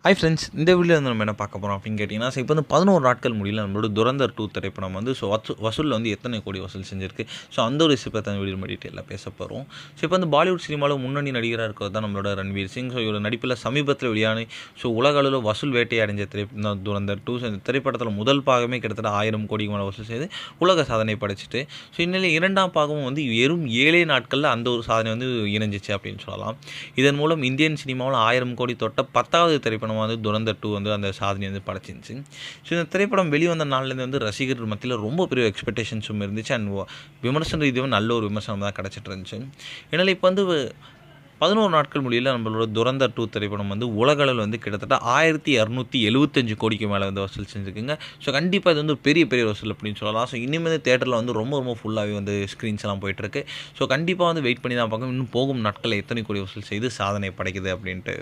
Hi friends, இந்த video வந்து நம்ம என்ன பார்க்க போகிறோம் அப்படின்னு கேட்டிங்கன்னா, இப்போ வந்து 11 நாட்கள் முடியல நம்மளோட துரந்தர் 2 திரைப்படம் வந்து வசூலில் வந்து எத்தனை கோடி வசூல் செஞ்சிருக்கு. ஸோ அந்த ஒரு விஷயத்தை தான் வீடியோ டீட்டெயிலாக பேச போகிறோம். ஸோ இப்போ வந்து பாலிவுட் சினிமாவில் முன்னணி நடிகராக இருக்கிறது தான் நம்மளோட ரன்வீர் சிங். ஸோ இவர் நடிப்பில் சமீபத்தில் வெளியான உலக அளவில் வசூல் வேட்டை அடைஞ்ச திரைப்படம் தான் துரந்தர் 2. ஸோ இந்த திரைப்படத்தில் முதல் பாகமே கிட்டத்தட்ட 1000 கோடிக்கு மேலே வசூல் செய்து உலக சாதனை படைச்சிட்டு, ஸோ இந்நிலையில் இரண்டாம் பாகமும் வந்து வெறும் 7 நாட்களில் அந்த ஒரு சாதனை வந்து இணைஞ்சிச்சு அப்படின்னு சொல்லலாம். இதன் மூலம் இந்தியன் சினிமாவில் 1000 கோடி தொட்ட 10வது திரைப்படமாக வந்து துரந்தர் 2 வந்து அந்த சாதனை வந்து படைச்சிருந்துச்சு. ஸோ இந்த திரைப்படம் வெளிவந்த நாள்லேருந்து வந்து ரசிகர்கள் மத்தியில் ரொம்ப பெரிய எக்ஸ்பெக்டேஷன்ஸும் இருந்துச்சு. அண்ட் விமர்சன ரீதியாக நல்ல ஒரு விமர்சனம் தான் கிடச்சிட்டு இருந்துச்சு. ஏன்னால் இப்போ வந்து 11 நாட்கள் முடியல நம்மளோட துரந்தர் 2 திரைப்படம் வந்து உலகளவில் வந்து கிட்டத்தட்ட 1275 கோடிக்கு மேலே வந்து வசூல் செஞ்சுருக்குங்க. ஸோ கண்டிப்பாக இது வந்து பெரிய பெரிய வசூல் அப்படின்னு சொல்லலாம். ஸோ இனிமேல் தேட்டரில் வந்து ரொம்ப ஃபுல்லாகவே வந்து ஸ்க்ரீன்ஸ் எல்லாம் போயிட்டுருக்கு. ஸோ கண்டிப்பாக வந்து வெயிட் பண்ணி தான் பார்க்கணும் இன்னும் போகும் நாட்களில் எத்தனை கோடி வசூல் செய்து சாதனை படைக்குது அப்படின்ட்டு.